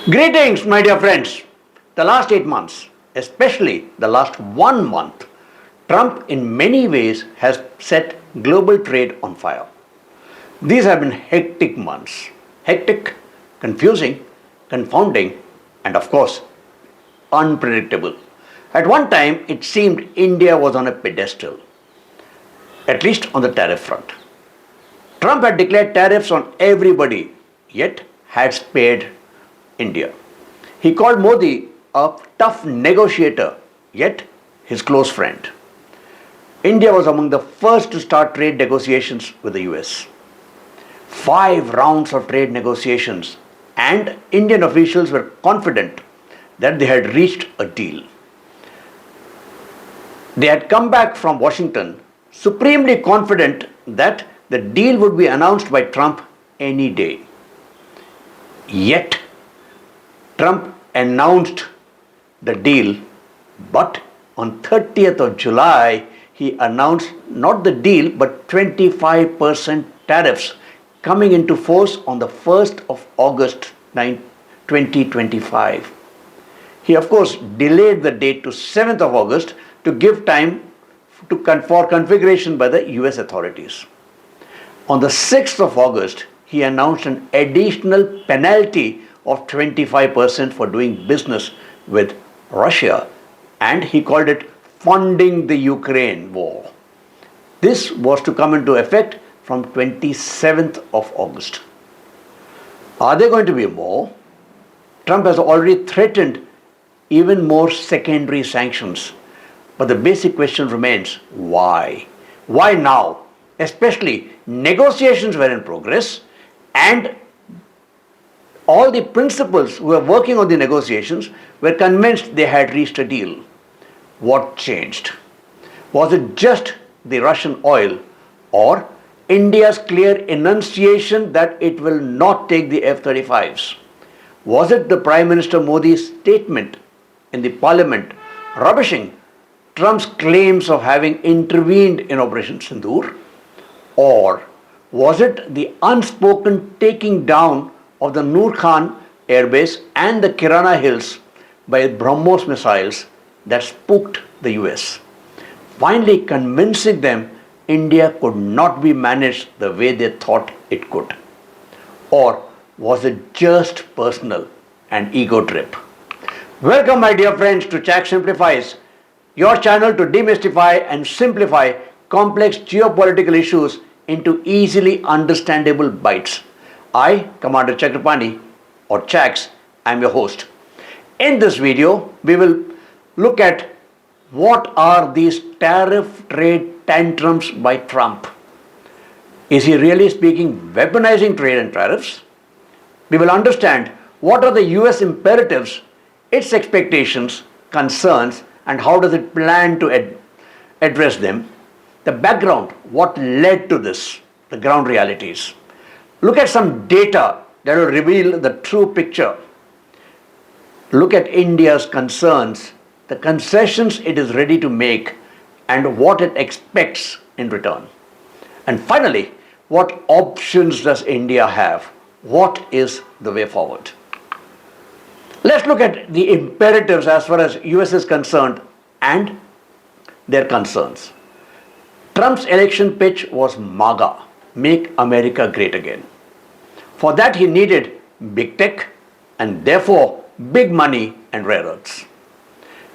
Greetings, my dear friends. The last 8 months, especially the last 1 month, Trump in many ways has set global trade on fire. These have been hectic months. Hectic, confusing, confounding, and of course, unpredictable. At one time, it seemed India was on a pedestal, at least on the tariff front. Trump had declared tariffs on everybody, yet had spared India. He called Modi a tough negotiator, yet his close friend. India was among the first to start trade negotiations with the US. 5 rounds of trade negotiations, and Indian officials were confident that they had reached a deal. They had come back from Washington supremely confident that the deal would be announced by Trump any day. Yet, Trump announced the deal, but on 30th of July, he announced not the deal but 25% tariffs coming into force on the 1st of August 2025. He of course delayed the date to 7th of August to give time for configuration by the US authorities. On the 6th of August, he announced an additional penalty of 25% for doing business with Russia, and he called it funding the Ukraine war. This was to come into effect from 27th of August. Are there going to be more? Trump has already threatened even more secondary sanctions. But the basic question remains, why? Why now? Especially negotiations were in progress, and all the principals who were working on the negotiations were convinced they had reached a deal. What changed? Was it just the Russian oil, or India's clear enunciation that it will not take the F-35s? Was it the Prime Minister Modi's statement in the parliament rubbishing Trump's claims of having intervened in Operation Sindoor? Or was it the unspoken taking down of the Noor Khan airbase and the Kirana Hills by BrahMos missiles that spooked the US, finally convincing them India could not be managed the way they thought it could? Or was it just personal and ego trip? Welcome, my dear friends, to ChaxSimplifies, your channel to demystify and simplify complex geopolitical issues into easily understandable bites. I, Commander Chakrapani, or Chax, am your host. In this video, we will look at what are these tariff trade tantrums by Trump. Is he really speaking weaponizing trade and tariffs? We will understand what are the US imperatives, its expectations, concerns, and how does it plan to address them. The background, what led to this, the ground realities. Look at some data that will reveal the true picture. Look at India's concerns, the concessions it is ready to make, and what it expects in return. And finally, what options does India have? What is the way forward? Let's look at the imperatives as far as US is concerned and their concerns. Trump's election pitch was MAGA, Make America Great Again. For that he needed big tech and therefore big money and rare earths.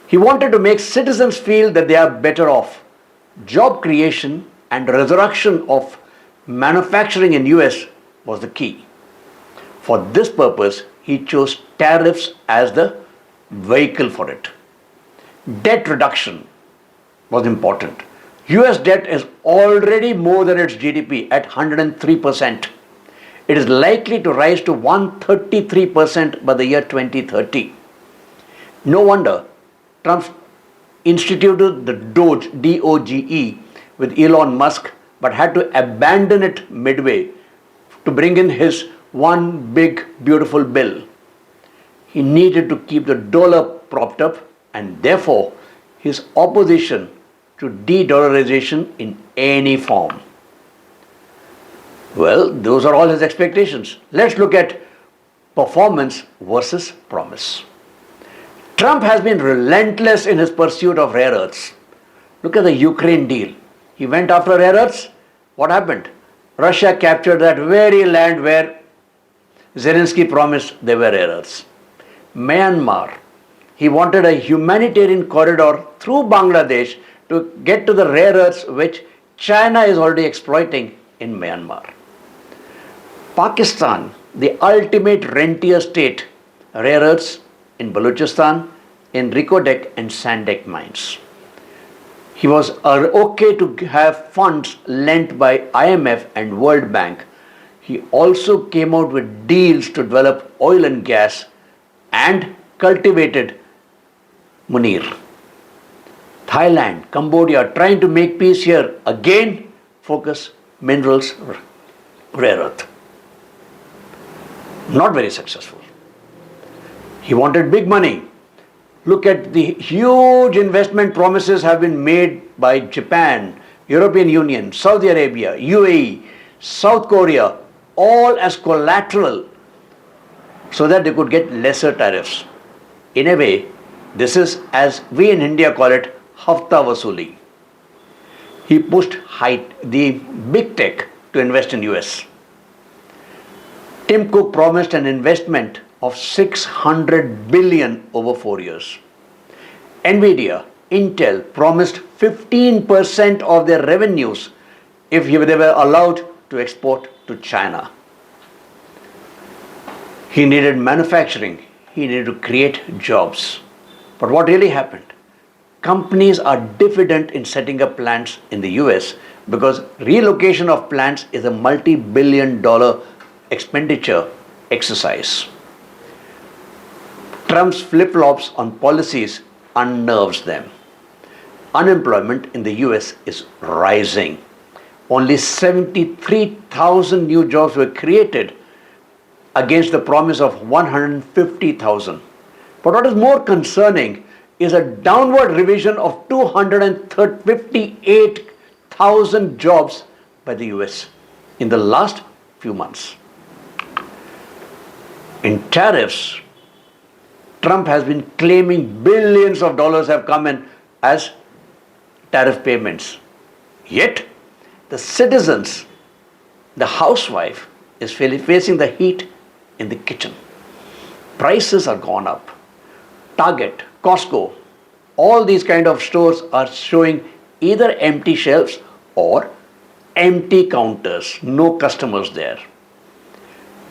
He wanted to make citizens feel that they are better off. Job creation and resurrection of manufacturing in US was the key. For this purpose, he chose tariffs as the vehicle for it. Debt reduction was important. US debt is already more than its GDP at 103%. It is likely to rise to 133% by the year 2030. No wonder Trump instituted the Doge, D-O-G-E, with Elon Musk, but had to abandon it midway to bring in his one big beautiful bill. He needed to keep the dollar propped up, and therefore his opposition to de-dollarization in any form. Well, those are all his expectations. Let's look at performance versus promise. Trump has been relentless in his pursuit of rare earths. Look at the Ukraine deal. He went after rare earths. What happened? Russia captured that very land where Zelensky promised there were rare earths. Myanmar. He wanted a humanitarian corridor through Bangladesh to get to the rare earths which China is already exploiting in Myanmar. Pakistan, the ultimate rentier state, rare earths in Baluchistan, in Ricodec and Sandec mines. He was okay to have funds lent by IMF and World Bank. He also came out with deals to develop oil and gas and cultivated Munir. Thailand, Cambodia, trying to make peace here. Again, focus minerals, rare earth. Not very successful. He wanted big money. Look at the huge investment promises have been made by Japan, European Union, Saudi Arabia, UAE, South Korea, all as collateral so that they could get lesser tariffs. In a way, this is, as we in India call it, hafta vasuli. He pushed the big tech to invest in US. Tim Cook promised an investment of 600 billion over 4 years. Nvidia, Intel promised 15% of their revenues if they were allowed to export to China. He needed manufacturing. He needed to create jobs. But what really happened? Companies are diffident in setting up plants in the US because relocation of plants is a multi-billion-dollar expenditure exercise. Trump's flip-flops on policies unnerves them. Unemployment in the US is rising. Only 73,000 new jobs were created against the promise of 150,000. But what is more concerning is a downward revision of 258,000 jobs by the US in the last few months. In tariffs, Trump has been claiming billions of dollars have come in as tariff payments. Yet, the citizens, the housewife, is facing the heat in the kitchen. Prices are gone up. Target, Costco, all these kind of stores are showing either empty shelves or empty counters, no customers there.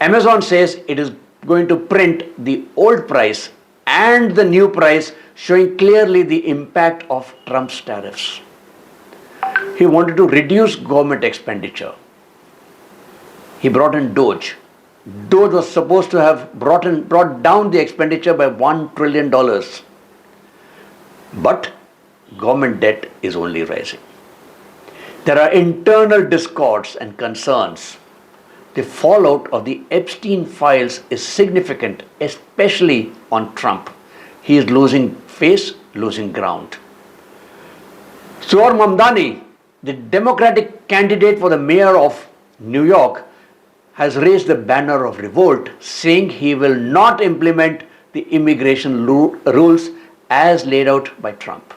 Amazon says it is going to print the old price and the new price, showing clearly the impact of Trump's tariffs. He wanted to reduce government expenditure. He brought in Doge. Doge was supposed to have brought down the expenditure by $1 trillion. But government debt is only rising. There are internal discords and concerns. The fallout of the Epstein files is significant, especially on Trump. He is losing face, losing ground. Suar Mamdani, the Democratic candidate for the mayor of New York, has raised the banner of revolt, saying he will not implement the immigration rules as laid out by Trump.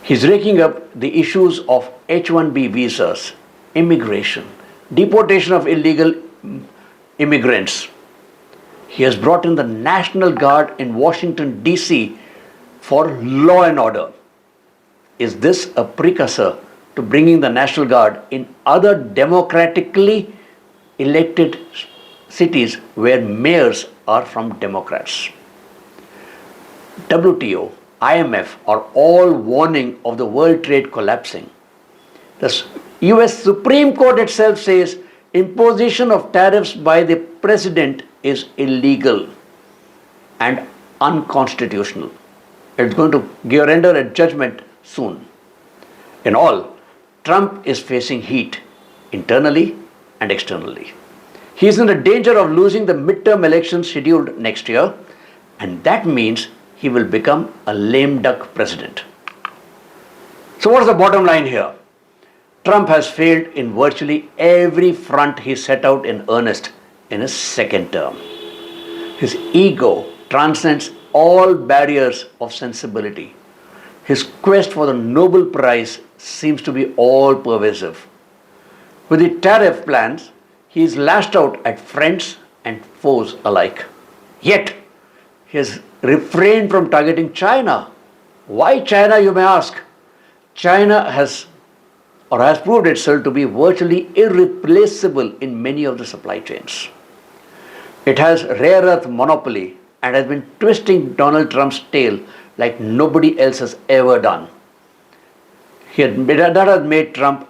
He's raking up the issues of H-1B visas, immigration, deportation of illegal immigrants. He has brought in the National Guard in Washington, D.C. for law and order. Is this a precursor to bringing the National Guard in other democratically elected cities where mayors are from Democrats? WTO, IMF are all warning of the world trade collapsing. The US Supreme Court itself says imposition of tariffs by the president is illegal and unconstitutional. It's going to render a judgment soon. In all, Trump is facing heat internally and externally. He is in the danger of losing the midterm elections scheduled next year, and that means he will become a lame duck president. So what is the bottom line here? Trump has failed in virtually every front he set out in earnest in his second term. His ego transcends all barriers of sensibility. His quest for the Nobel Prize seems to be all pervasive. With the tariff plans, he is lashed out at friends and foes alike. Yet, he has refrained from targeting China. Why China, you may ask? China has proved itself to be virtually irreplaceable in many of the supply chains. It has rare earth monopoly and has been twisting Donald Trump's tail like nobody else has ever done. That has made Trump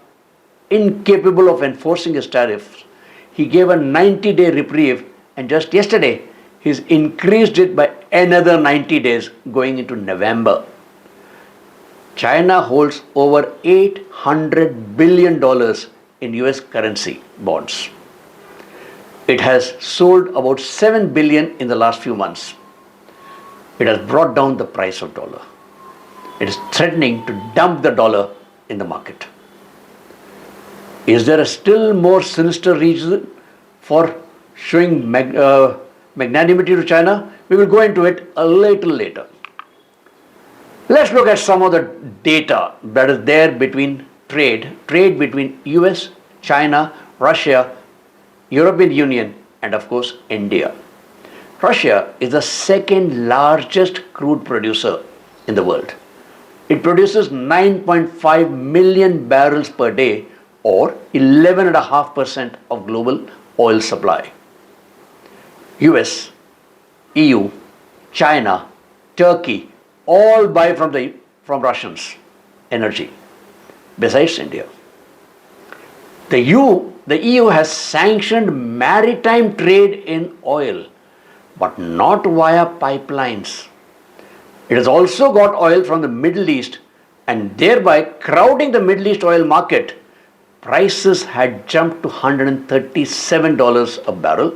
incapable of enforcing his tariffs. He gave a 90-day reprieve, and just yesterday, he's increased it by another 90 days going into November. China holds over $800 billion in US currency bonds. It has sold about $7 billion in the last few months. It has brought down the price of dollar. It is threatening to dump the dollar in the market. Is there a still more sinister reason for showing magnanimity to China? We will go into it a little later. Let's look at some of the data that is there between trade between US, China, Russia, European Union, and of course India. Russia is the second largest crude producer in the world. It produces 9.5 million barrels per day, or 11.5% of global oil supply. US, EU, China, Turkey all buy from Russians energy, besides India. The EU has sanctioned maritime trade in oil, but not via pipelines. It has also got oil from the Middle East, and thereby crowding the Middle East oil market. Prices had jumped to $137 a barrel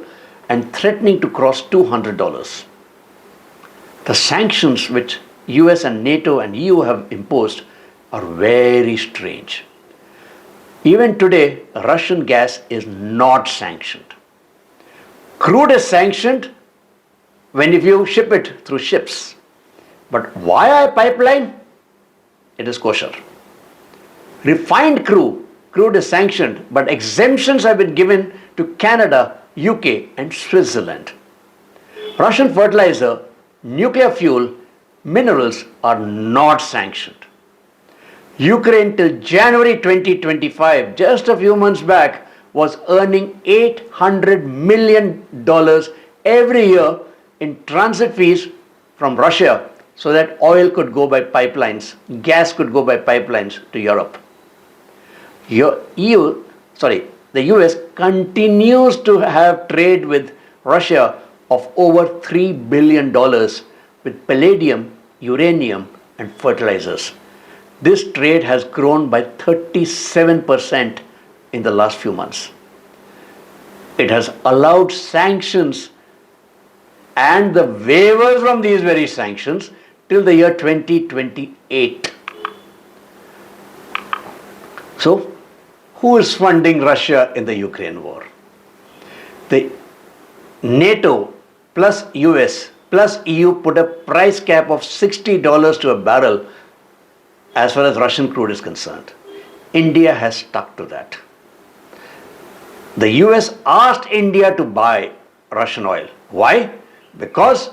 and threatening to cross $200. The sanctions which US and NATO and EU have imposed are very strange. Even today, Russian gas is not sanctioned. Crude is sanctioned if you ship it through ships. But via a pipeline, it is kosher. Refined crude is sanctioned, but exemptions have been given to Canada, UK, and Switzerland. Russian fertilizer, nuclear fuel, minerals are not sanctioned. Ukraine till January 2025, just a few months back, was earning $800 million every year in transit fees from Russia so that oil could go by pipelines, gas could go by pipelines to Europe. The US continues to have trade with Russia of over $3 billion with palladium, uranium, and fertilizers. This trade has grown by 37% in the last few months. It has allowed sanctions and the waivers from these very sanctions till the year 2028. So, who is funding Russia in the Ukraine war? The NATO plus US plus EU put a price cap of $60 to a barrel as far as Russian crude is concerned. India has stuck to that. The US asked India to buy Russian oil. Why? Because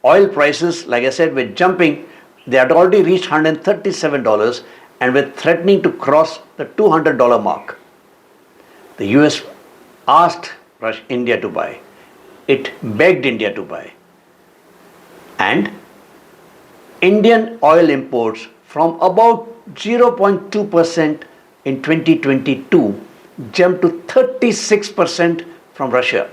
oil prices, like I said, were jumping. They had already reached $137 and were threatening to cross the $200 mark. The US asked India to buy. It begged India to buy. And Indian oil imports from about 0.2% in 2022 jumped to 36% from Russia.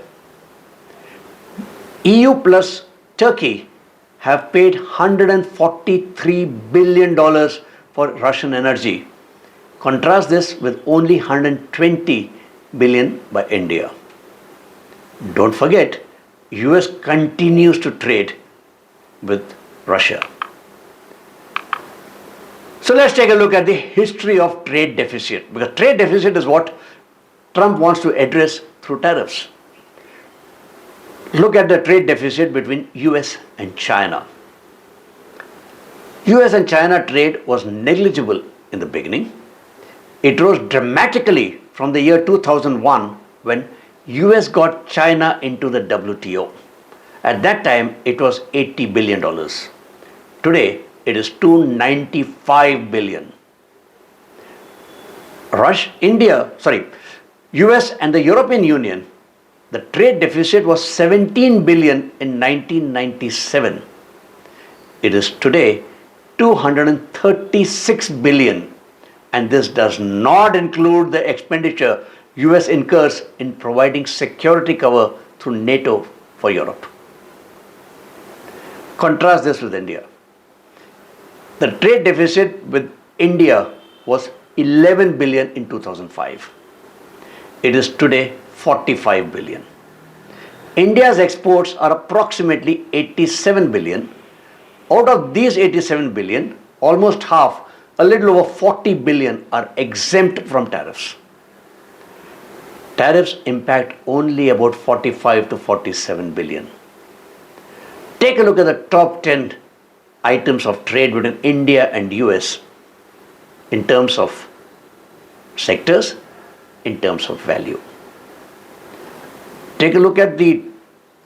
EU plus Turkey have paid $143 billion for Russian energy. Contrast this with only $120 billion by India. Don't forget, US continues to trade with Russia. So let's take a look at the history of trade deficit, because trade deficit is what Trump wants to address through tariffs. Look at the trade deficit between US and China. US and China trade was negligible in the beginning. It rose dramatically from the year 2001 when US got China into the WTO. At that time, it was $80 billion. Today, it is $295 billion. US and the European Union, the trade deficit was 17 billion in 1997. It is today 236 billion, and this does not include the expenditure US incurs in providing security cover through NATO for Europe. Contrast this with India. The trade deficit with India was 11 billion in 2005. It is today 45 billion. India's exports are approximately 87 billion. Out of these 87 billion, almost half, a little over 40 billion, are exempt from tariffs. Tariffs impact only about 45 to 47 billion. Take a look at the top 10 items of trade between India and US in terms of sectors, in terms of value. Take a look at the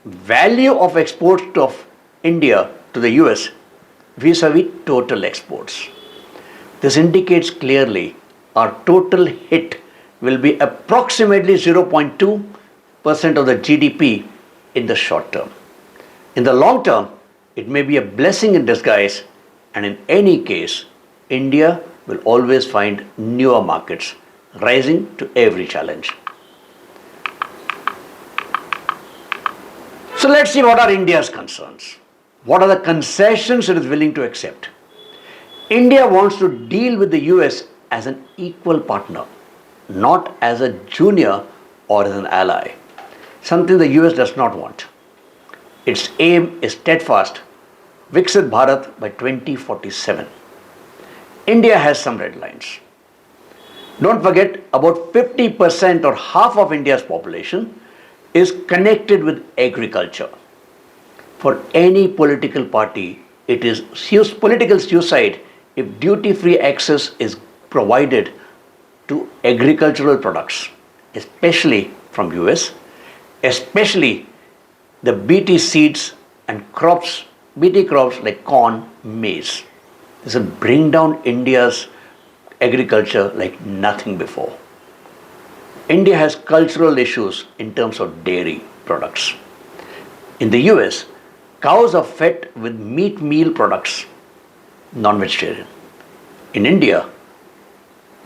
value of exports of India to the US vis-a-vis total exports. This indicates clearly our total hit will be approximately 0.2% of the GDP in the short term. In the long term, it may be a blessing in disguise, and in any case, India will always find newer markets, rising to every challenge. So let's see what are India's concerns. What are the concessions it is willing to accept? India wants to deal with the US as an equal partner, not as a junior or as an ally, something the US does not want. Its aim is steadfast, Viksit Bharat by 2047. India has some red lines. Don't forget, about 50% or half of India's population is connected with agriculture. For any political party, it is political suicide if duty-free access is provided to agricultural products, especially from US, especially the BT seeds and crops, BT crops like corn, maize. This will bring down India's agriculture like nothing before. India has cultural issues in terms of dairy products. In the US, cows are fed with meat meal products, non-vegetarian. In India,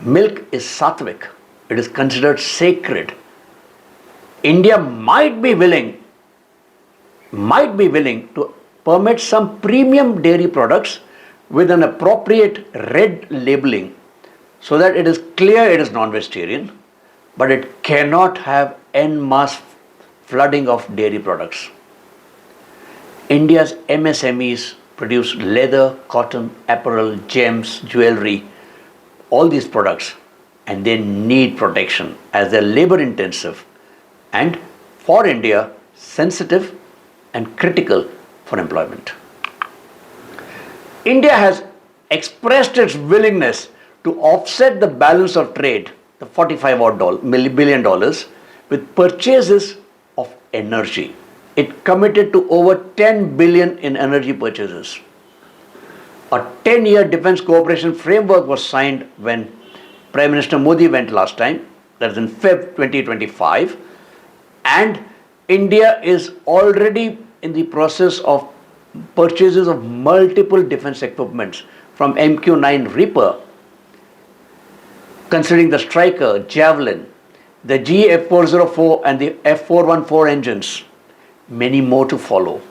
milk is sattvic. It is considered sacred. India might be willing to permit some premium dairy products with an appropriate red labeling so that it is clear it is non-vegetarian, but it cannot have en masse flooding of dairy products. India's MSMEs produce leather, cotton, apparel, gems, jewelry, all these products, and they need protection as they're labor intensive and for India sensitive and critical for employment. India has expressed its willingness to offset the balance of trade, the $45 billion, with purchases of energy. It committed to over 10 billion in energy purchases. A 10-year defense cooperation framework was signed when Prime Minister Modi went last time, that is in Feb 2025, and India is already in the process of purchases of multiple defense equipments from MQ-9 Reaper, considering the Striker, Javelin, the GF-404 and the F-414 engines, many more to follow.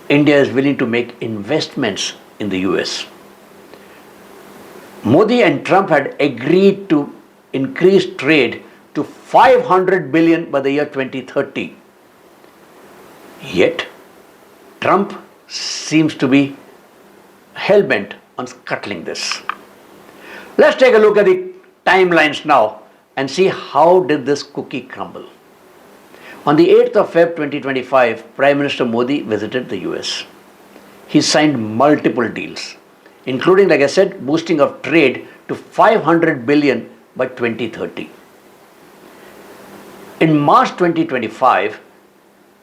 India is willing to make investments in the US. Modi and Trump had agreed to increase trade to 500 billion by the year 2030. Yet, Trump seems to be hell-bent on scuttling this. Let's take a look at the timelines now and see how did this cookie crumble. On the 8th of Feb 2025, Prime Minister Modi visited the US. He signed multiple deals, including, like I said, boosting of trade to 500 billion by 2030. In March 2025,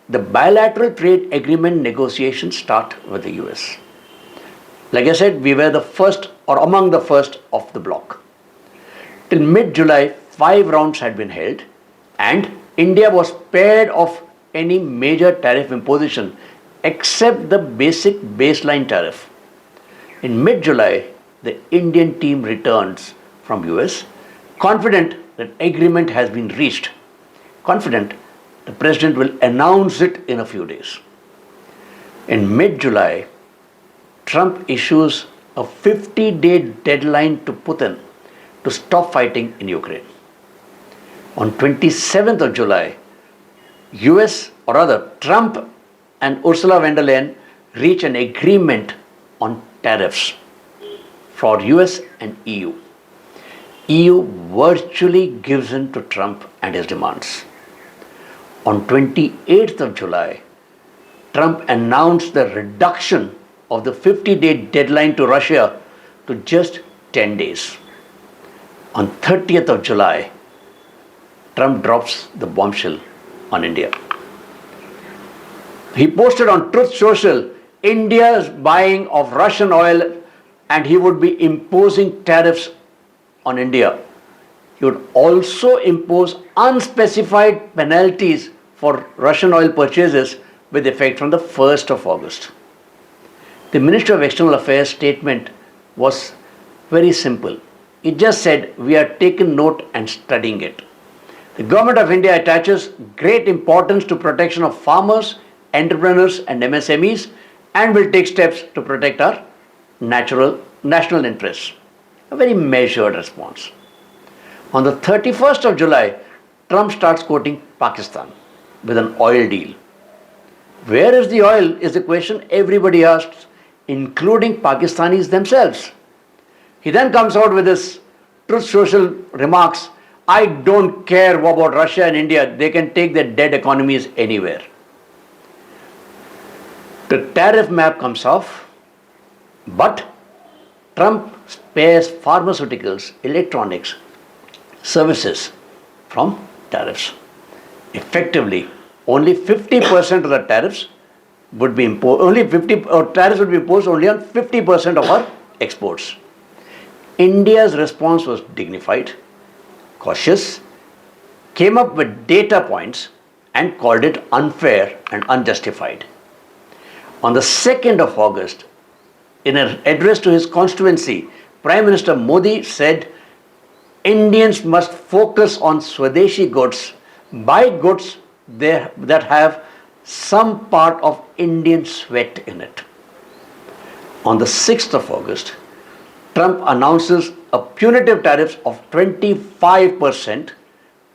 the bilateral trade agreement negotiations start with the US. Like I said, we were the first or among the first of the bloc. Till mid-July, 5 rounds had been held and India was spared of any major tariff imposition except the basic baseline tariff. In mid-July, the Indian team returns from US, confident that agreement has been reached, confident the president will announce it in a few days. In mid-July, Trump issues a 50-day deadline to Putin to stop fighting in Ukraine. On 27th of July, Trump and Ursula von der Leyen reach an agreement on tariffs for US and EU. EU virtually gives in to Trump and his demands. On 28th of July, Trump announced the reduction of the 50-day deadline to Russia to just 10 days. On 30th of July, Trump drops the bombshell on India. He posted on Truth Social India's buying of Russian oil and he would be imposing tariffs on India. He would also impose unspecified penalties for Russian oil purchases with effect from the 1st of August. The Ministry of External Affairs statement was very simple. It just said, we are taking note and studying it. The Government of India attaches great importance to protection of farmers, entrepreneurs and MSMEs and will take steps to protect our national interests. A very measured response. On the 31st of July, Trump starts quoting Pakistan with an oil deal. Where is the oil is the question everybody asks, including Pakistanis themselves. He then comes out with his Truth Social remarks, I don't care about Russia and India, they can take their dead economies anywhere. The tariff map comes off, but Trump spares pharmaceuticals, electronics, services from tariffs. Effectively, only 50% of the tariffs would be imposed, tariffs would be imposed only on 50% of our exports. India's response was dignified, cautious, came up with data points and called it unfair and unjustified. On the 2nd of August, in an address to his constituency, Prime Minister Modi said, Indians must focus on Swadeshi goods, buy goods that have some part of Indian sweat in it. On the 6th of August, Trump announces a punitive tariff of 25%,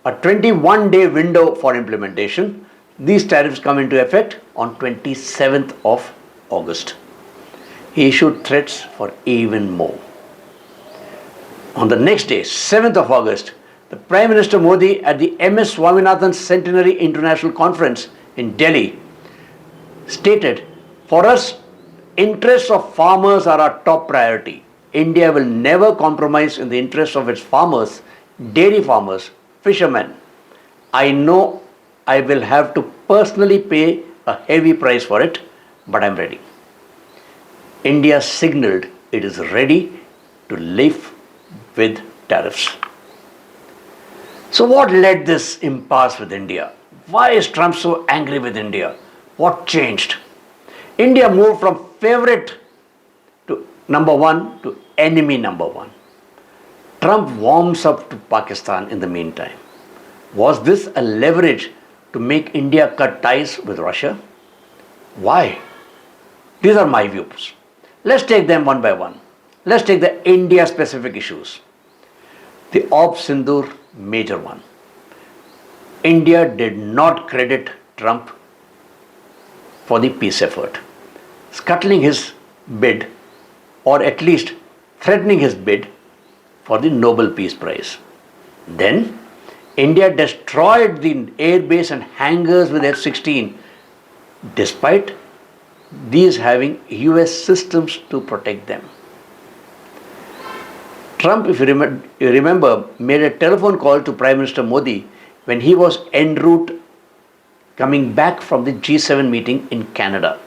a 21-day window for implementation. These tariffs come into effect on 27th of August. He issued threats for even more. On the next day, 7th of August, the Prime Minister Modi at the MS Swaminathan Centenary International Conference in Delhi stated, for us, interests of farmers are our top priority. India will never compromise in the interests of its farmers, dairy farmers, fishermen. I know I will have to personally pay a heavy price for it, but I'm ready. India signaled it is ready to live with tariffs. So what led this impasse with India? Why is Trump so angry with India? What changed? India moved from favorite to number one to enemy number one. Trump warms up to Pakistan in the meantime. Was this a leverage to make India cut ties with Russia? Why? These are my views. Let's take them one by one. Let's take the India-specific issues. The Sindoor major one. India did not credit Trump for the peace effort, scuttling his bid or at least threatening his bid for the Nobel Peace Prize. Then, India destroyed the air base and hangars with F-16, despite these having US systems to protect them. Trump, if you remember, made a telephone call to Prime Minister Modi when he was en route coming back from the G7 meeting in Canada.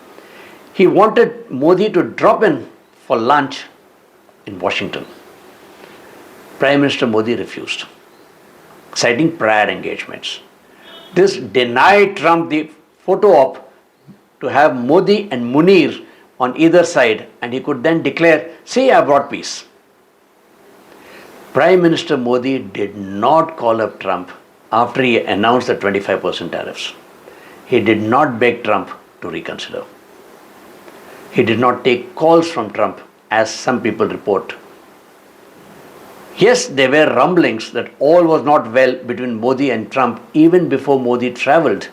He wanted Modi to drop in for lunch in Washington. Prime Minister Modi refused, citing prior engagements. This denied Trump the photo op to have Modi and Munir on either side, and he could then declare, "See, I brought peace." Prime Minister Modi did not call up Trump after he announced the 25% tariffs. He did not beg Trump to reconsider. He did not take calls from Trump, as some people report. Yes, there were rumblings that all was not well between Modi and Trump even before Modi traveled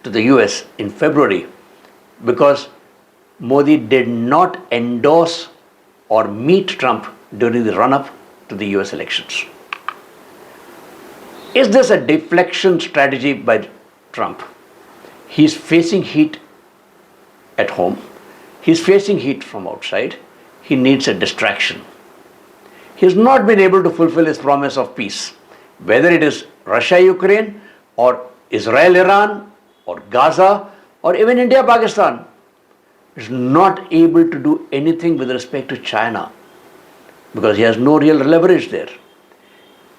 to the US in February, because Modi did not endorse or meet Trump during the run-up to the US elections. Is this a deflection strategy by Trump? He's facing heat at home. He's facing heat from outside. He needs a distraction. He has not been able to fulfill his promise of peace, whether it is Russia-Ukraine or Israel-Iran or Gaza or even India-Pakistan. Is not able to do anything with respect to China because he has no real leverage there.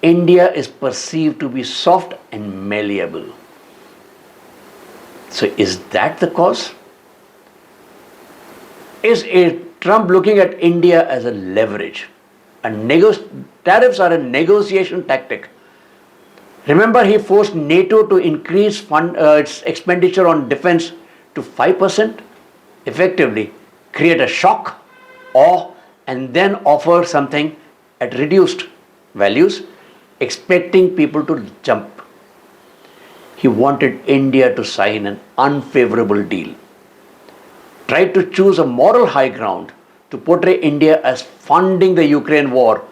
India is perceived to be soft and malleable. So is that the cause? Is Trump looking at India as a leverage? Tariffs are a negotiation tactic. Remember, he forced NATO to increase its expenditure on defense to 5%, effectively create a shock, awe, and then offer something at reduced values, expecting people to jump. He wanted India to sign an unfavorable deal. Tried to choose a moral high ground to portray India as funding the Ukraine war,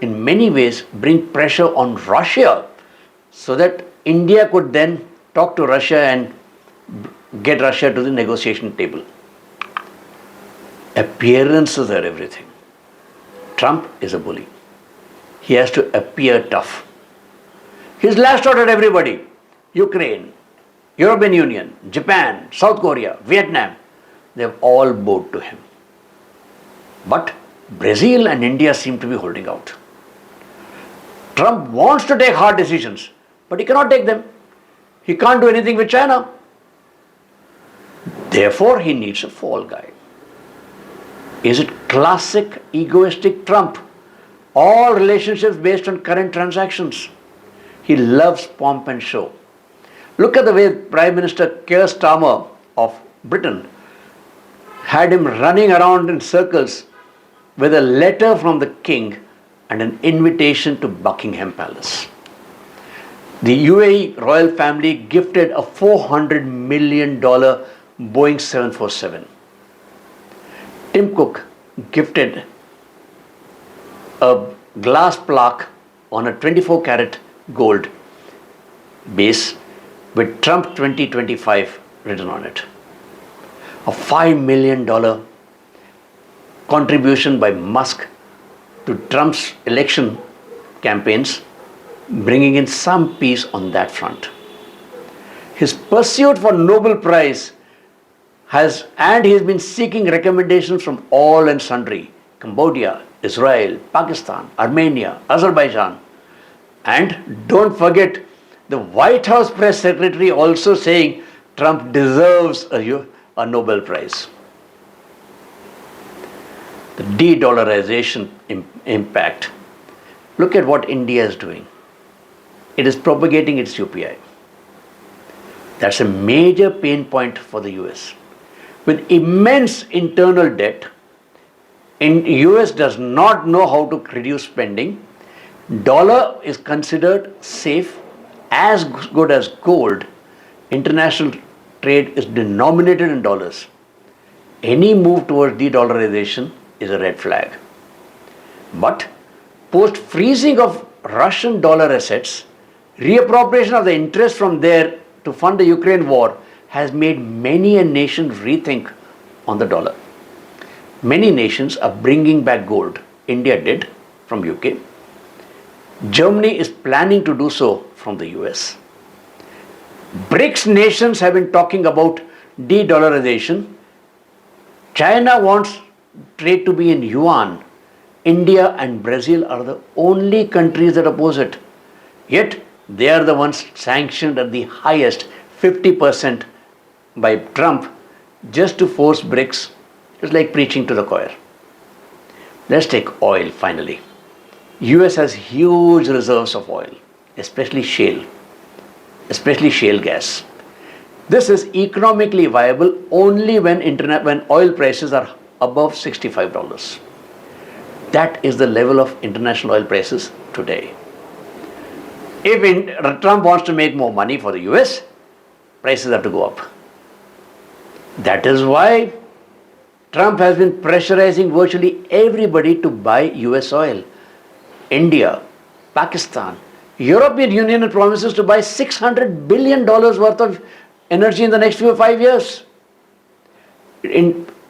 in many ways bring pressure on Russia so that India could then talk to Russia and get Russia to the negotiation table. Appearances are everything. Trump is a bully. He has to appear tough. He's lashed out at everybody. Ukraine, European Union, Japan, South Korea, Vietnam, they've all bowed to him. But Brazil and India seem to be holding out. Trump wants to take hard decisions, but he cannot take them. He can't do anything with China. Therefore, he needs a fall guy. Is it classic egoistic Trump? All relationships based on current transactions. He loves pomp and show. Look at the way Prime Minister Keir Starmer of Britain had him running around in circles with a letter from the King and an invitation to Buckingham Palace. The UAE royal family gifted a $400 million Boeing 747. Tim Cook gifted a glass plaque on a 24-karat gold base with Trump 2025 written on it. A $5 million contribution by Musk to Trump's election campaigns, bringing in some peace on that front. His pursuit for Nobel Prize he's been seeking recommendations from all and sundry: Cambodia, Israel, Pakistan, Armenia, Azerbaijan. And don't forget the White House press secretary also saying Trump deserves a Nobel Prize. The de-dollarization impact. Look at what India is doing. It is propagating its UPI. That's a major pain point for the US. With immense internal debt, US does not know how to reduce spending. Dollar is considered safe, as good as gold. International trade is denominated in dollars. Any move towards de-dollarization is a red flag. But post-freezing of Russian dollar assets, Reappropriation of the interest from there to fund the Ukraine war has made many a nation rethink on the dollar. Many nations are bringing back gold. India did from UK. Germany is planning to do so from the US. BRICS nations have been talking about de-dollarization. China wants trade to be in yuan. India and Brazil are the only countries that oppose it. Yet, they are the ones sanctioned at the highest 50% by Trump just to force BRICS. It's like preaching to the choir. Let's take oil finally. US has huge reserves of oil, especially shale gas. This is economically viable only when oil prices are above $65. That is the level of international oil prices today. If Trump wants to make more money for the US, prices have to go up. That is why Trump has been pressurizing virtually everybody to buy US oil. India, Pakistan, European Union promises to buy $600 billion worth of energy in the next 5 years.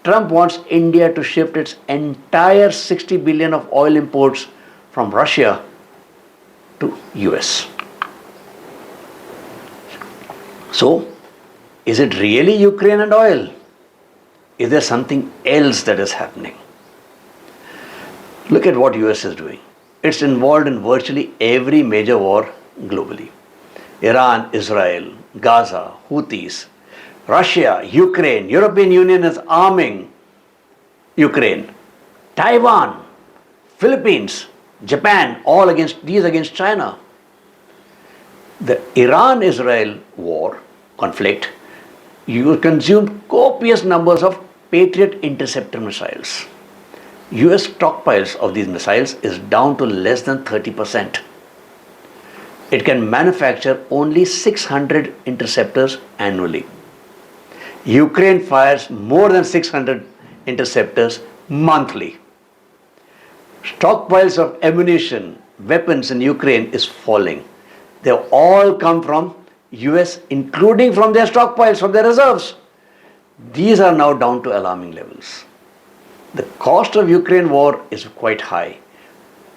Trump wants India to shift its entire 60 billion of oil imports from Russia to US. So, is it really Ukraine and oil? Is there something else that is happening? Look at what US is doing. It's involved in virtually every major war globally. Iran, Israel, Gaza, Houthis, Russia, Ukraine, European Union is arming Ukraine, Taiwan, Philippines, Japan, all against China. The Iran-Israel war, conflict, consumed copious numbers of Patriot interceptor missiles. US stockpiles of these missiles is down to less than 30%. It can manufacture only 600 interceptors annually. Ukraine fires more than 600 interceptors monthly. Stockpiles of ammunition, weapons in Ukraine is falling. They all come from US, including from their stockpiles, from their reserves. These are now down to alarming levels. The cost of Ukraine war is quite high.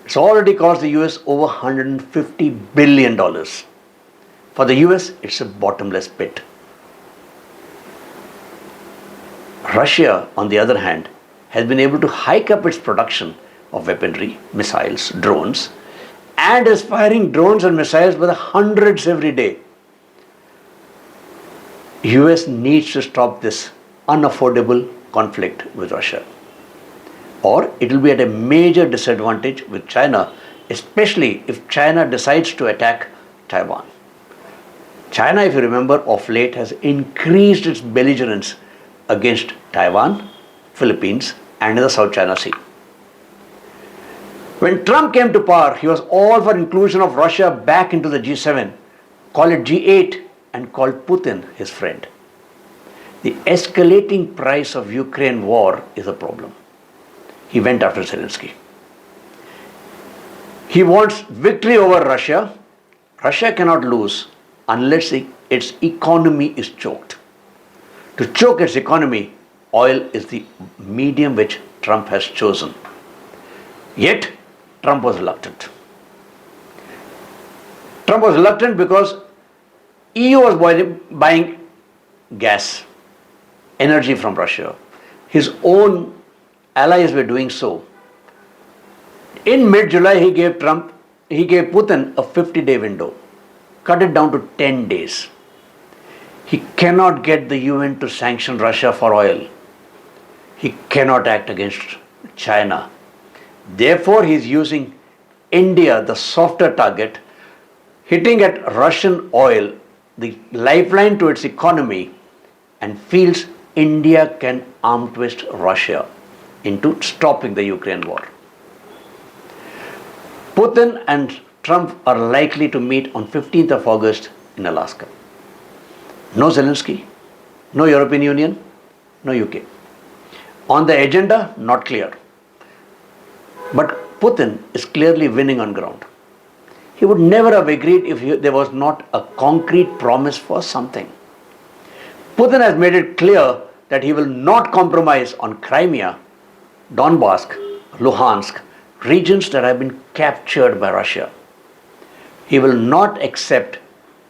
It's already cost the US over $150 billion. For the US, it's a bottomless pit. Russia, on the other hand, has been able to hike up its production of weaponry, missiles, drones, and is firing drones and missiles by the hundreds every day. US needs to stop this unaffordable conflict with Russia, or it will be at a major disadvantage with China, especially if China decides to attack Taiwan. China, if you remember, of late has increased its belligerence against Taiwan, Philippines, and in the South China Sea. When Trump came to power, he was all for inclusion of Russia back into the G7, call it G8, and called Putin his friend. The escalating price of Ukraine war is a problem. He went after Zelensky. He wants victory over Russia. Russia cannot lose unless its economy is choked. To choke its economy, oil is the medium which Trump has chosen. Yet, Trump was reluctant. Trump was reluctant because EU was buying gas, energy from Russia. His own allies were doing so. In mid-July, he gave Putin a 50-day window, cut it down to 10 days. He cannot get the UN to sanction Russia for oil. He cannot act against China. Therefore, he is using India, the softer target, hitting at Russian oil, the lifeline to its economy, and feels India can arm twist Russia into stopping the Ukraine war. Putin and Trump are likely to meet on 15th of August in Alaska. No Zelensky, no European Union, no UK. On the agenda, not clear. But Putin is clearly winning on ground. He would never have agreed if there was not a concrete promise for something. Putin has made it clear that he will not compromise on Crimea, Donbass, Luhansk, regions that have been captured by Russia. He will not accept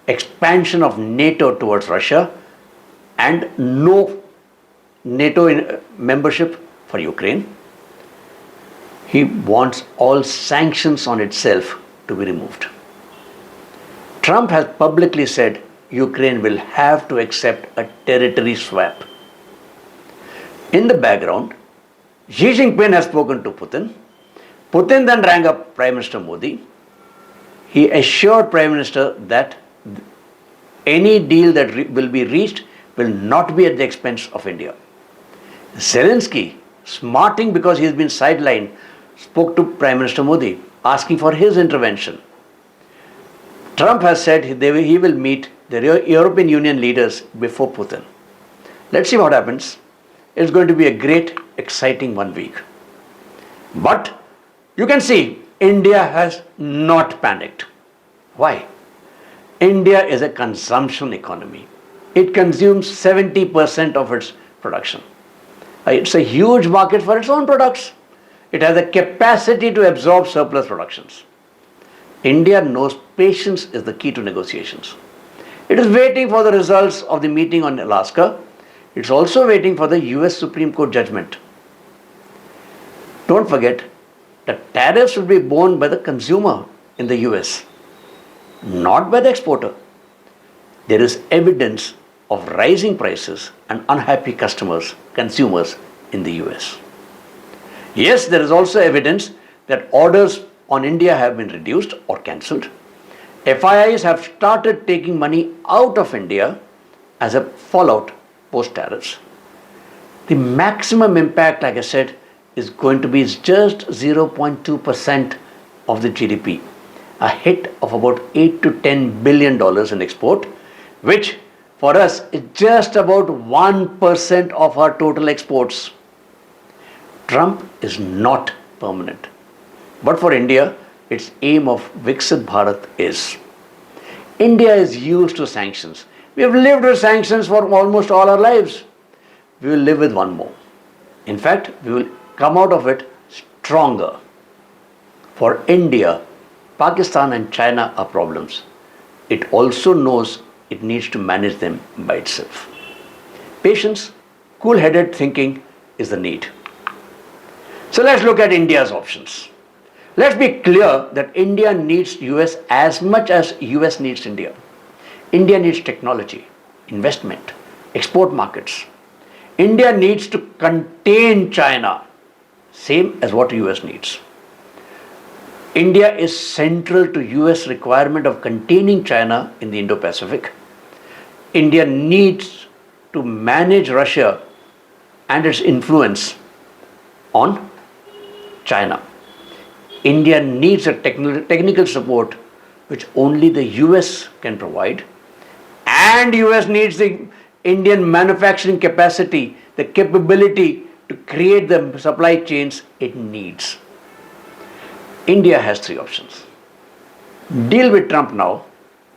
expansion of NATO towards Russia and no NATO membership for Ukraine. He wants all sanctions on itself to be removed. Trump has publicly said Ukraine will have to accept a territory swap. In the background, Xi Jinping has spoken to Putin. Putin then rang up Prime Minister Modi. He assured Prime Minister that any deal that will be reached will not be at the expense of India. Zelensky, smarting because he has been sidelined, spoke to Prime Minister Modi, asking for his intervention. Trump has said he will meet the European Union leaders before Putin. Let's see what happens. It's going to be a great, exciting 1 week. But you can see India has not panicked. Why? India is a consumption economy. It consumes 70% of its production. It's a huge market for its own products. It has a capacity to absorb surplus productions. India knows patience is the key to negotiations. It is waiting for the results of the meeting on Alaska. It's also waiting for the US Supreme Court judgment. Don't forget that tariffs will be borne by the consumer in the US, not by the exporter. There is evidence of rising prices and unhappy consumers in the US. Yes, there is also evidence that orders on India have been reduced or cancelled. FIIs have started taking money out of India as a fallout post-tariffs. The maximum impact, like I said, is going to be just 0.2% of the GDP, a hit of about $8 to $10 billion in export, which for us is just about 1% of our total exports. Trump is not permanent. But for India, its aim of Viksit Bharat is. India is used to sanctions. We have lived with sanctions for almost all our lives. We will live with one more. In fact, we will come out of it stronger. For India, Pakistan and China are problems. It also knows it needs to manage them by itself. Patience, cool-headed thinking is the need. So let's look at India's options. Let's be clear that India needs US as much as US needs India. India needs technology, investment, export markets. India needs to contain China, same as what US needs. India is central to US requirement of containing China in the Indo-Pacific. India needs to manage Russia and its influence on China. India needs a technical support which only the US can provide, and US needs the Indian manufacturing capacity, the capability to create the supply chains it needs. India has three options. Deal with Trump now,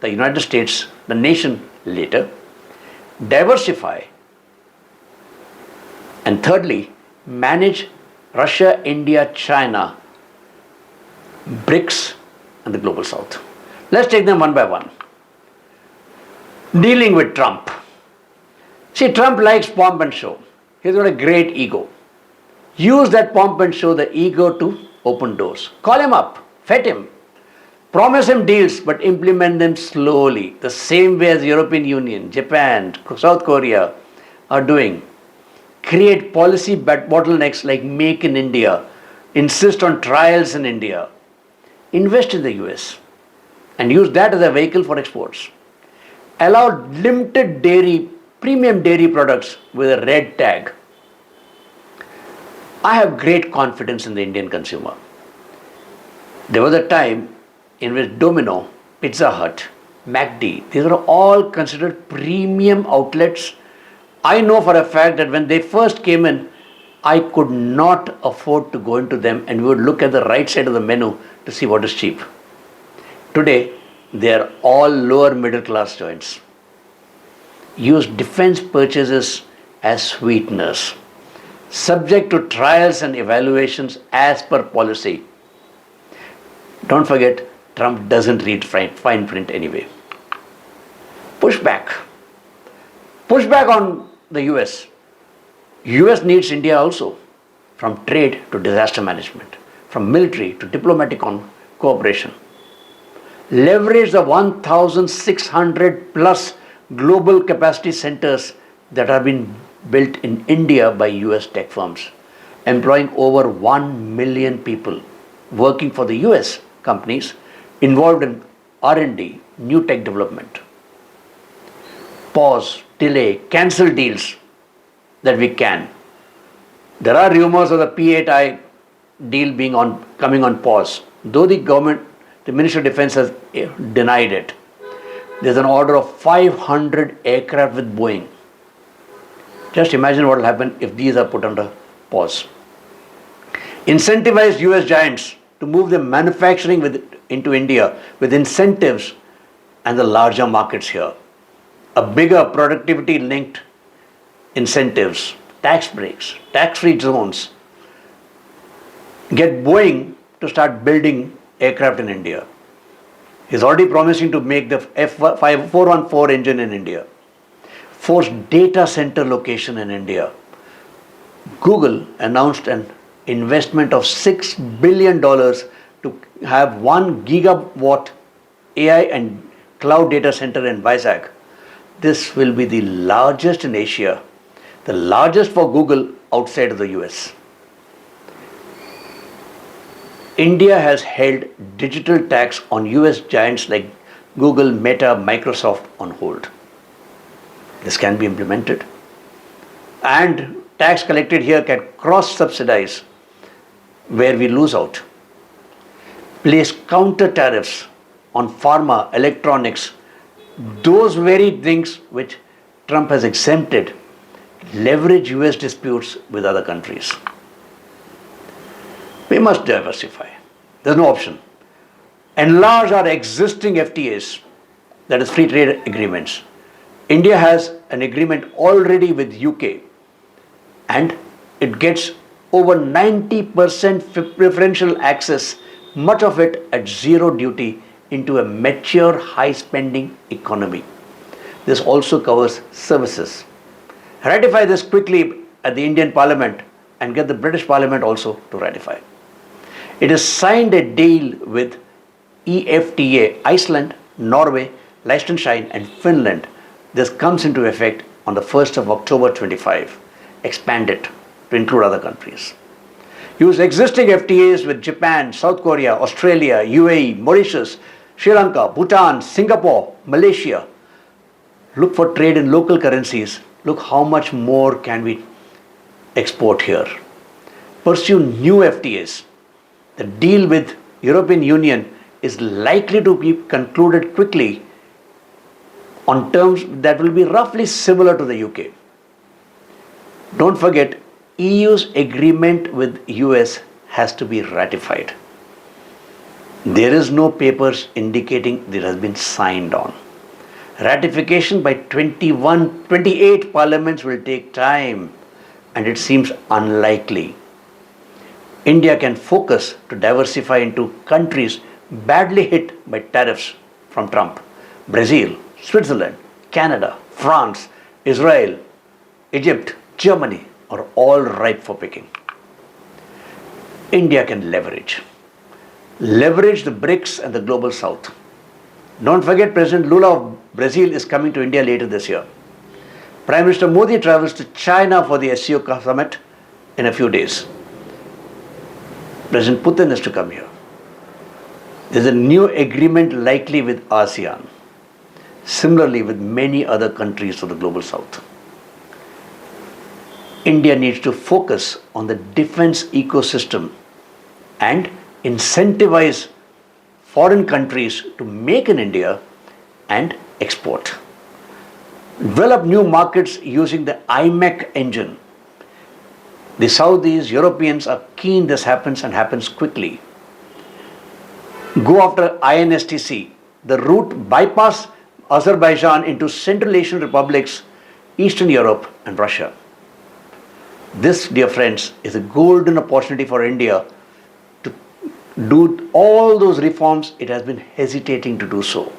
the United States, the nation later. Diversify. And thirdly, manage Russia, India, China, BRICS, and the Global South. Let's take them one by one. Dealing with Trump. See, Trump likes pomp and show. He's got a great ego. Use that pomp and show, the ego, to open doors. Call him up, fet him, promise him deals, but implement them slowly, the same way as the European Union, Japan, South Korea are doing. Create policy bottlenecks like Make in India, insist on trials in India, invest in the US and use that as a vehicle for exports. Allow limited dairy, premium dairy products with a red tag. I have great confidence in the Indian consumer. There was a time in which Domino, Pizza Hut, McD, these are all considered premium outlets. I know for a fact that when they first came in, I could not afford to go into them, and we would look at the right side of the menu to see what is cheap. Today, they are all lower middle class joints. Use defense purchases as sweeteners, subject to trials and evaluations as per policy. Don't forget, Trump doesn't read fine print anyway. Pushback. Pushback on the US. US needs India also, from trade to disaster management, from military to diplomatic cooperation. Leverage the 1,600 plus global capacity centers that have been built in India by US tech firms, employing over 1 million people working for the US companies involved in R&D, new tech development. Pause, delay, cancel deals that we can. There are rumors of the P8I deal coming on pause, though the government, the Ministry of Defense has denied it. There's an order of 500 aircraft with Boeing. Just imagine what will happen if these are put under pause. Incentivize US giants to move their manufacturing into India with incentives and the larger markets here. A bigger productivity linked incentives, tax breaks, tax-free zones. Get Boeing to start building aircraft in India. He's already promising to make the F414 engine in India. Force data center location in India. Google announced an investment of $6 billion to have 1 gigawatt AI and cloud data center in Vizag. This will be the largest in Asia, the largest for Google outside of the US. India has held digital tax on US giants like Google, Meta, Microsoft on hold. This can be implemented. And tax collected here can cross-subsidize where we lose out. Place counter tariffs on pharma, electronics, those very things which Trump has exempted. Leverage US disputes with other countries. We must diversify. There's no option. Enlarge our existing FTAs, that is free trade agreements. India has an agreement already with UK and it gets over 90% preferential access, much of it at zero duty, into a mature high spending economy. This also covers services. Ratify this quickly at the Indian Parliament and get the British Parliament also to ratify. It has signed a deal with EFTA, Iceland, Norway, Liechtenstein and Finland. This comes into effect on the 1st of October 25. Expand it to include other countries. Use existing FTAs with Japan, South Korea, Australia, UAE, Mauritius, Sri Lanka, Bhutan, Singapore, Malaysia. Look for trade in local currencies. Look how much more can we export here. Pursue new FTAs. The deal with European Union is likely to be concluded quickly on terms that will be roughly similar to the UK. Don't forget, EU's agreement with US has to be ratified. There is no papers indicating it has been signed on. Ratification by 28 parliaments will take time and it seems unlikely. India can focus to diversify into countries badly hit by tariffs from Trump. Brazil, Switzerland, Canada, France, Israel, Egypt, Germany are all ripe for picking. India can leverage the BRICS and the global south. Don't forget, President Lula of Brazil is coming to India later this year. Prime Minister Modi travels to China for the SCO summit in a few days. President Putin is to come here. There's a new agreement likely with ASEAN. Similarly with many other countries of the global south. India needs to focus on the defense ecosystem and incentivize foreign countries to make in India and export. Develop new markets using the IMEC engine. The Saudis, Europeans are keen this happens and happens quickly. go after INSTC, the route bypass Azerbaijan into Central Asian republics, Eastern Europe and Russia. This, dear friends, is a golden opportunity for India to do all those reforms it has been hesitating to do so.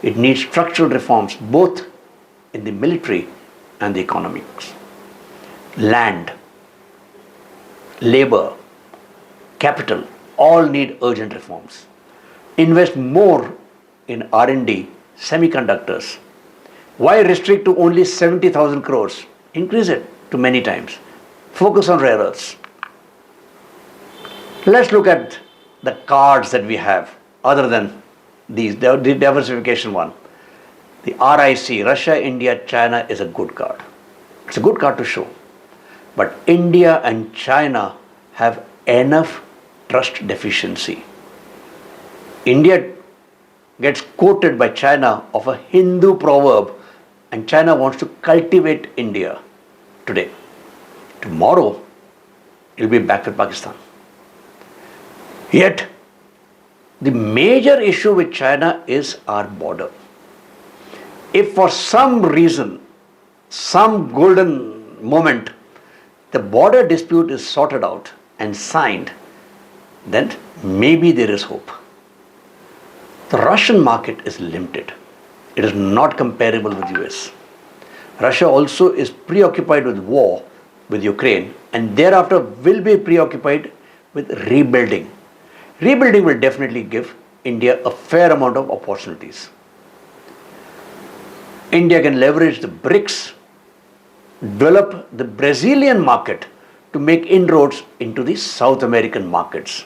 It needs structural reforms both in the military and the economics. Land, labor, capital, all need urgent reforms. Invest more in R&D, semiconductors. Why restrict to only 70,000 crores? Increase it to many times. Focus on rare earths. Let's look at the cards that we have other than these, the diversification one. The RIC, Russia, India, China is a good card. It's a good card to show. But India and China have enough trust deficiency. India gets quoted by China of a Hindu proverb, and China wants to cultivate India today. Tomorrow, it'll be back with Pakistan. Yet, the major issue with China is our border. If for some reason, some golden moment, the border dispute is sorted out and signed, then maybe there is hope. The Russian market is limited. It is not comparable with US. Russia also is preoccupied with war with Ukraine and thereafter will be preoccupied with rebuilding. Rebuilding will definitely give India a fair amount of opportunities. India can leverage the BRICS, develop the Brazilian market to make inroads into the South American markets.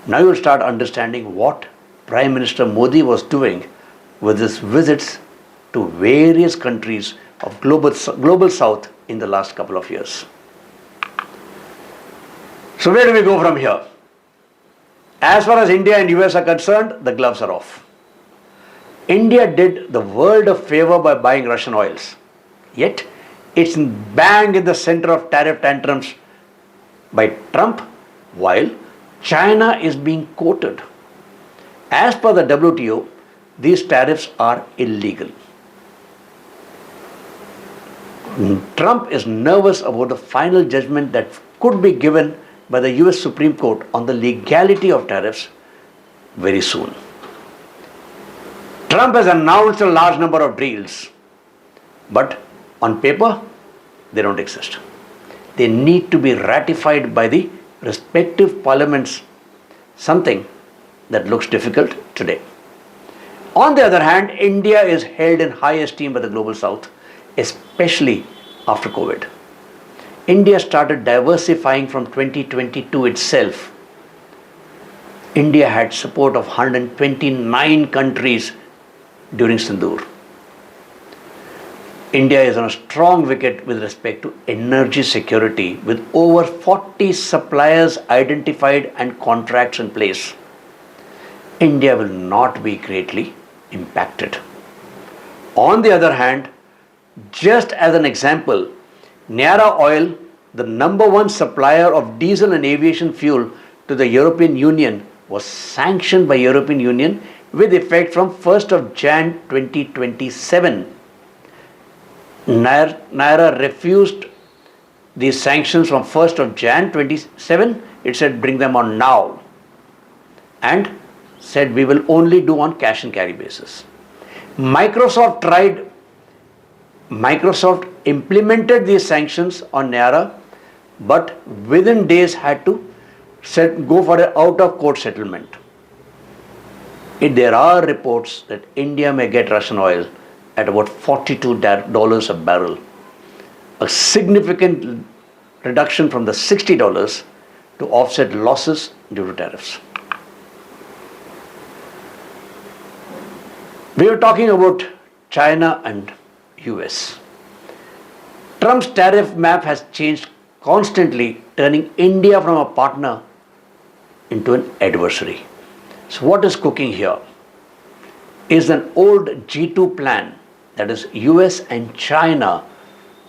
Now you will start understanding what Prime Minister Modi was doing with his visits to various countries of global South in the last couple of years. So where do we go from here? As far as India and US are concerned, the gloves are off. India did the world a favor by buying Russian oils. Yet, it's bang in the center of tariff tantrums by Trump, while China is being quoted. As per the WTO, these tariffs are illegal. Trump is nervous about the final judgment that could be given by the US Supreme Court on the legality of tariffs very soon. Trump has announced a large number of deals, but on paper, they don't exist. They need to be ratified by the respective parliaments, something that looks difficult today. On the other hand, India is held in high esteem by the global South, especially after COVID. India started diversifying from 2022 itself. India had support of 129 countries during Sindoor. India is on a strong wicket with respect to energy security, with over 40 suppliers identified and contracts in place. India will not be greatly impacted. On the other hand, just as an example, Niara Oil, the #1 supplier of diesel and aviation fuel to the European Union, was sanctioned by European Union with effect from 1st of Jan 2027. Niara refused these sanctions from 1st of Jan 27. It said bring them on now, and said we will only do on cash and carry basis. Microsoft implemented these sanctions on Niara, but within days had to go for an out-of-court settlement. There are reports that India may get Russian oil at about $42 a barrel, a significant reduction from the $60 to offset losses due to tariffs. We were talking about China and US. Trump's tariff map has changed constantly, turning India from a partner into an adversary. So what is cooking here is an old G2 plan, that is US and China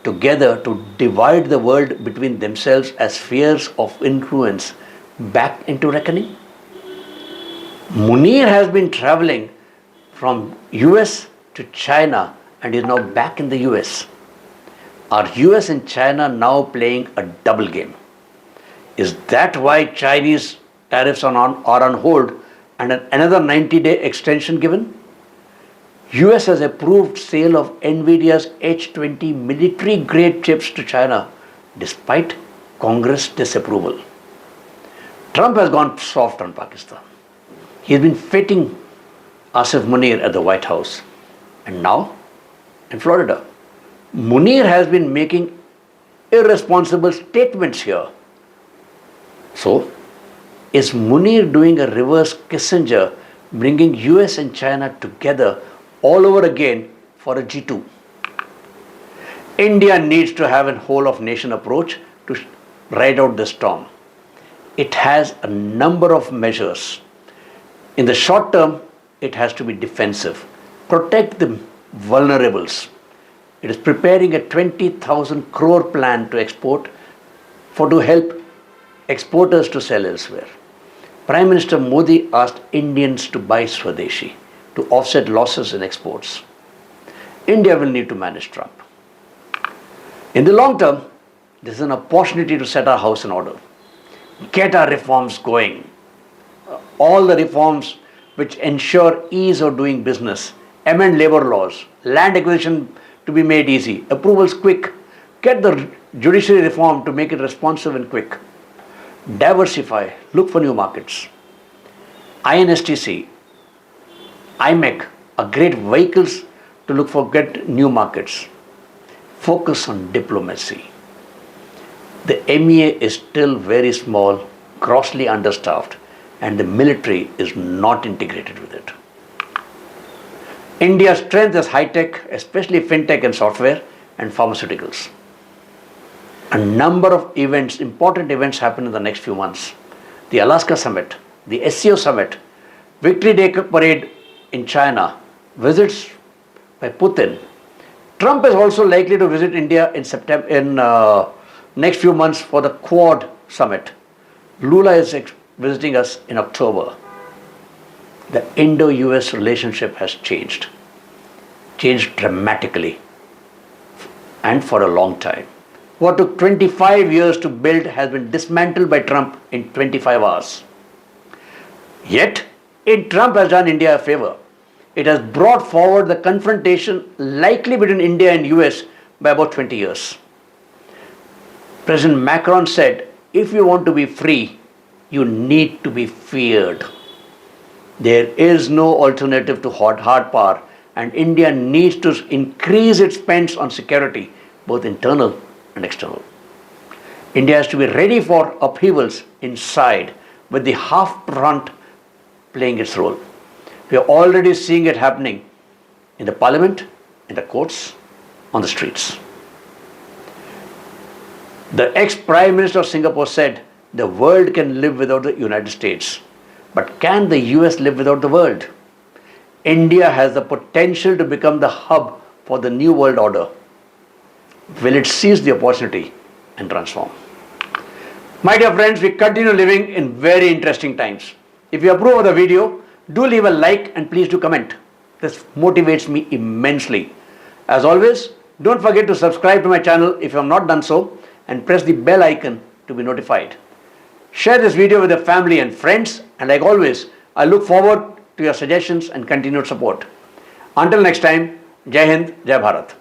together to divide the world between themselves as spheres of influence, back into reckoning. Munir has been traveling from US to China and is now back in the US. Are US and China now playing a double game? Is that why Chinese tariffs are on hold and another 90-day extension given? US has approved sale of Nvidia's H20 military grade chips to China despite Congress disapproval. Trump has gone soft on Pakistan. He has been feting Asif Munir at the White House. And now, in Florida, Munir has been making irresponsible statements here. So, is Munir doing a reverse Kissinger, bringing US and China together all over again for a G2? India needs to have a whole of nation approach to ride out the storm. It has a number of measures. In the short term, it has to be defensive, protect the vulnerables. It is preparing a 20,000 crore plan to export to help exporters to sell elsewhere. Prime Minister Modi asked Indians to buy Swadeshi to offset losses in exports. India will need to manage Trump. In the long term, this is an opportunity to set our house in order, get our reforms going. All the reforms which ensure ease of doing business, amend labor laws, land acquisition to be made easy, approvals quick, get the judiciary reform to make it responsive and quick. Diversify, look for new markets. INSTC, IMEC are great vehicles to look for get new markets. Focus on diplomacy. The MEA is still very small, grossly understaffed, and the military is not integrated with it. India's strength is high-tech, especially fintech and software and pharmaceuticals. A number of events, important events happen in the next few months. The Alaska Summit, the SCO Summit, Victory Day Parade in China, visits by Putin. Trump is also likely to visit India in next few months for the Quad Summit. Lula is visiting us in October. The Indo-US relationship has changed dramatically and for a long time. What took 25 years to build has been dismantled by Trump in 25 hours. Yet, Trump has done India a favor. It has brought forward the confrontation likely between India and US by about 20 years. President Macron said, if you want to be free, you need to be feared. There is no alternative to hard power, and India needs to increase its spends on security, both internal and external. India has to be ready for upheavals inside, with the half front playing its role. We are already seeing it happening in the parliament, in the courts, on the streets. The ex-Prime Minister of Singapore said, the world can live without the United States. But can the US live without the world? India has the potential to become the hub for the new world order. Will it seize the opportunity and transform? My dear friends, we continue living in very interesting times. If you approve of the video, do leave a like and please do comment. This motivates me immensely. As always, don't forget to subscribe to my channel if you have not done so and press the bell icon to be notified. Share this video with your family and friends, and like always, I look forward to your suggestions and continued support. Until next time, Jai Hind, Jai Bharat.